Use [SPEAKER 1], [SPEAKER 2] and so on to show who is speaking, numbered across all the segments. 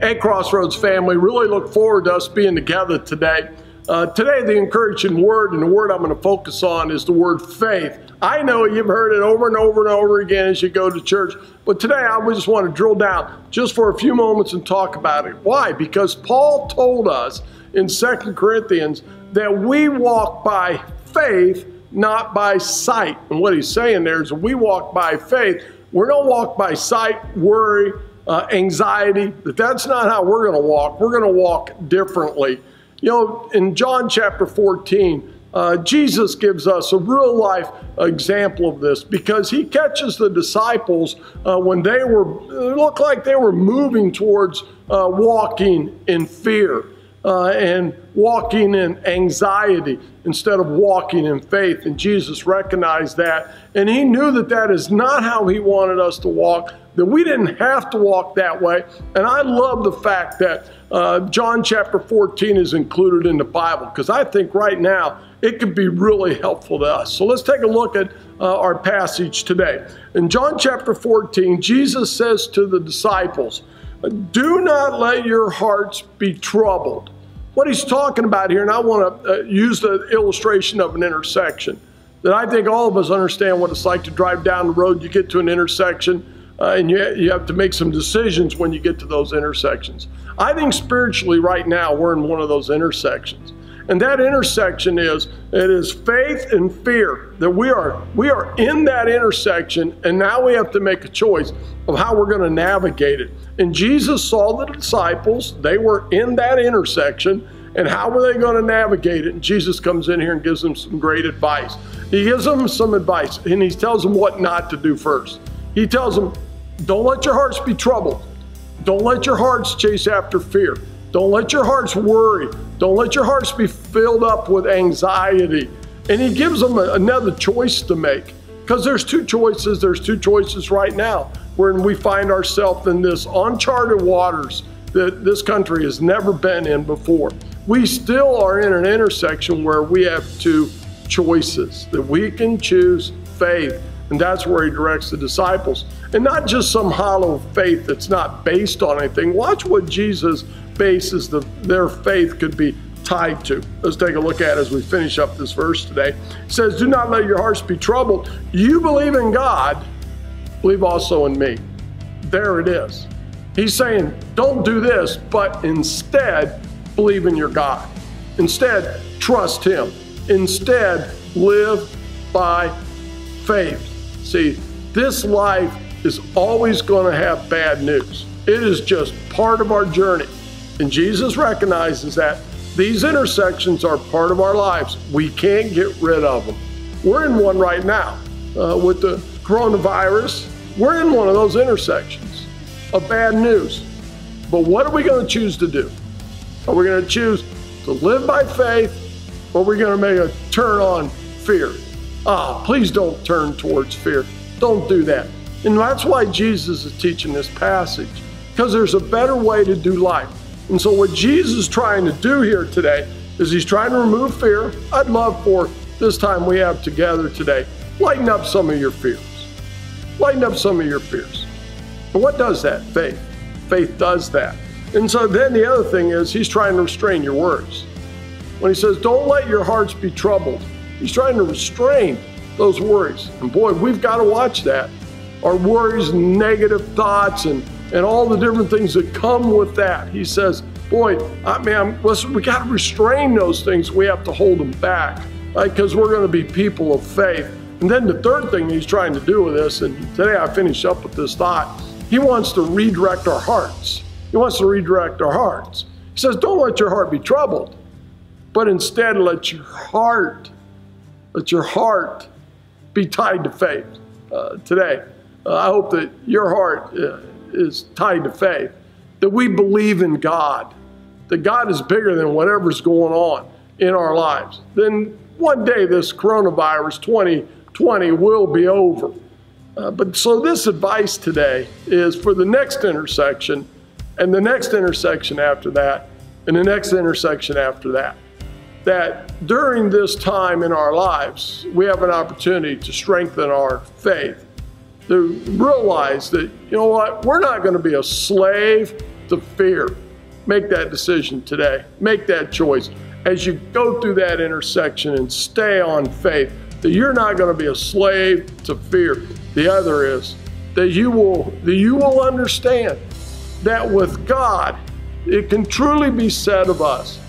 [SPEAKER 1] Hey, Crossroads family, really look forward to us being together today. Today, the encouraging word, and the word I'm going to focus on is the word faith. I know you've heard it over and over and over again as you go to church, but today I just want to drill down just for a few moments and talk about it. Why? Because Paul told us in 2 Corinthians that we walk by faith, not by sight. And what he's saying there is we walk by faith. We don't walk by sight, worry, anxiety. That's not how we're going to walk. We're going to walk differently. You know, in John chapter 14, Jesus gives us a real life example of this because he catches the disciples when it looked like they were moving towards walking in fear and walking in anxiety instead of walking in faith. And Jesus recognized that. And he knew that that is not how he wanted us to walk, that we didn't have to walk that way. And I love the fact that John chapter 14 is included in the Bible, because I think right now it could be really helpful to us. So let's take a look at our passage today. In John chapter 14, Jesus says to the disciples, "Do not let your hearts be troubled." What he's talking about here, and I want to use the illustration of an intersection, that I think all of us understand what it's like to drive down the road. You get to an intersection, and you have to make some decisions when you get to those intersections. I think spiritually right now we're in one of those intersections. And that intersection is faith and fear, that we are in that intersection, and now we have to make a choice of how we're going to navigate it. And Jesus saw the disciples, they were in that intersection, and how were they going to navigate it? And Jesus comes in here and gives them some great advice. He gives them some advice, and he tells them what not to do first. He tells them, don't let your hearts be troubled. Don't let your hearts chase after fear. Don't let your hearts worry. Don't let your hearts be filled up with anxiety. And he gives them another choice to make, because there's two choices. There's two choices right now when we find ourselves in this uncharted waters that this country has never been in before. We still are in an intersection where we have two choices, that we can choose faith. And that's where he directs the disciples. And not just some hollow faith that's not based on anything. Watch what Jesus bases their faith could be tied to. Let's take a look at it as we finish up this verse today. It says, "Do not let your hearts be troubled. You believe in God, believe also in me." There it is. He's saying, don't do this, but instead believe in your God. Instead, trust him. Instead, live by faith. See, this life is always going to have bad news. It is just part of our journey. And Jesus recognizes that these intersections are part of our lives. We can't get rid of them. We're in one right now with the coronavirus. We're in one of those intersections of bad news. But what are we going to choose to do? Are we going to choose to live by faith, or are we going to make a turn on fear? Please don't turn towards fear. Don't do that. And that's why Jesus is teaching this passage, because there's a better way to do life. And so what Jesus is trying to do here today is he's trying to remove fear. I'd love for this time we have together today, lighten up some of your fears. Lighten up some of your fears. And what does that? Faith. Faith does that. And so then the other thing is he's trying to restrain your worries. When he says, don't let your hearts be troubled, he's trying to restrain those worries. And boy, we've got to watch that. Our worries, negative thoughts, and all the different things that come with that. He says, boy, listen, we got to restrain those things. We have to hold them back, right? Because we're going to be people of faith. And then the third thing he's trying to do with this, and today I finish up with this thought, he wants to redirect our hearts. He wants to redirect our hearts. He says, don't let your heart be troubled, but instead let your heart be tied to faith. Today, I hope that your heart is tied to faith, that we believe in God, that God is bigger than whatever's going on in our lives. Then one day this coronavirus 2020 will be over. But so this advice today is for the next intersection, and the next intersection after that, and the next intersection after that. That during this time in our lives, we have an opportunity to strengthen our faith. to realize that, you know what, we're not going to be a slave to fear. Make that decision today. Make that choice. As you go through that intersection and stay on faith, that you're not going to be a slave to fear. The other is that you will understand that with God, it can truly be said of us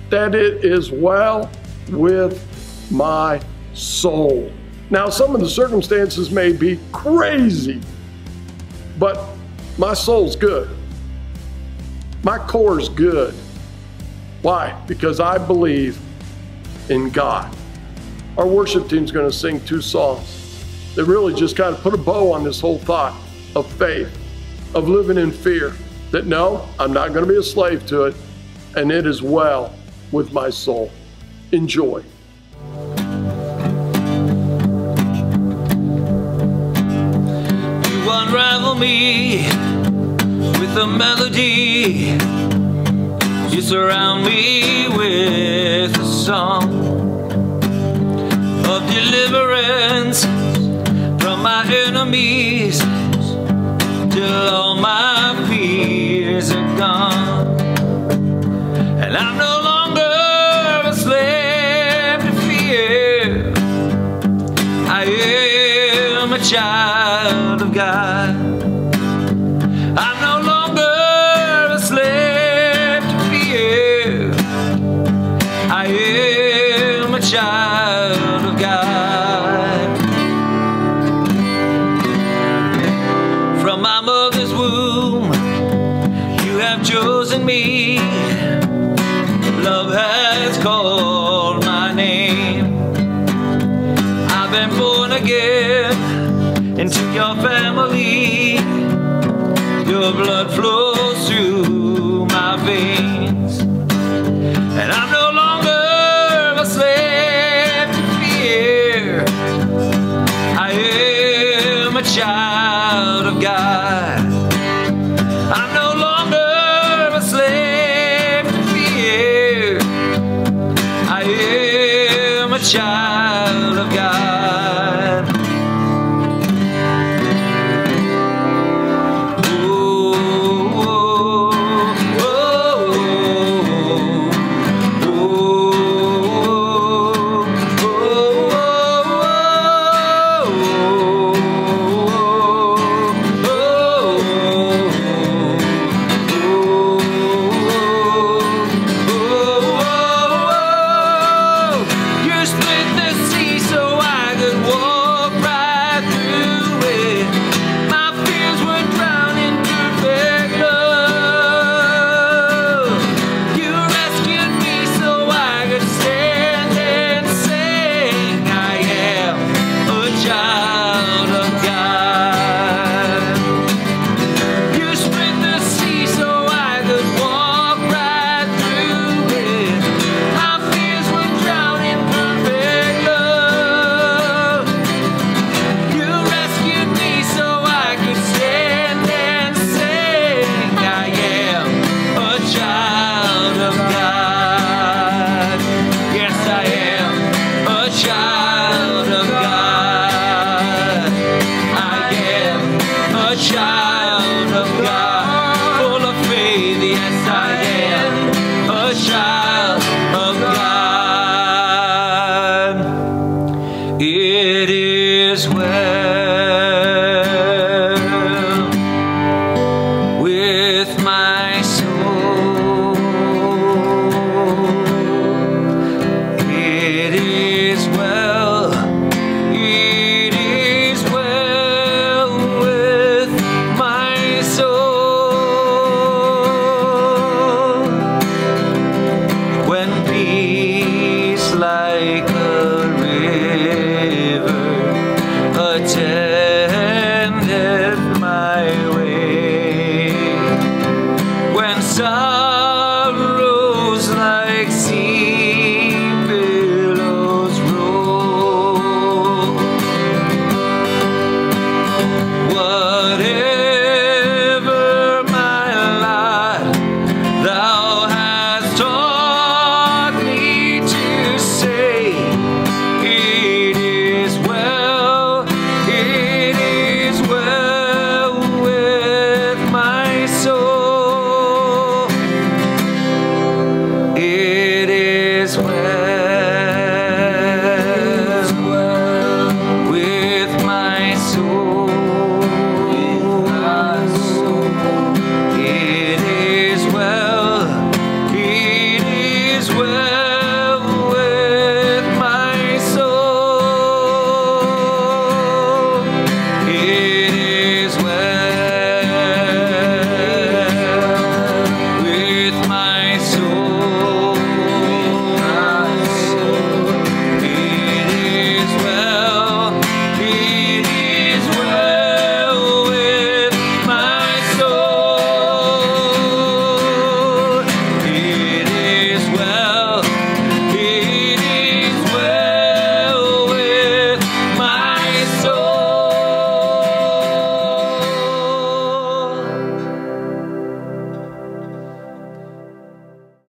[SPEAKER 1] that it is well with my soul. Now, some of the circumstances may be crazy, but my soul's good. My core's good. Why? Because I believe in God. Our worship team's going to sing 2 songs that really just kind of put a bow on this whole thought of faith, of living in fear, that no, I'm not going to be a slave to it, and it is well with my soul. Enjoy.
[SPEAKER 2] You unravel me with a melody. You surround me with a song of deliverance from my enemies, till all my fears are gone. And I'm no longer a slave to fear. I am a child of God. I'm no longer a slave to fear. I am a child of God. From my mother's womb, you have chosen me. Love has called my name. I've been born again into your family. Your blood flows through my veins, and I'm no longer a slave to fear. I am a child of God. I'm no longer a slave to fear. I am a child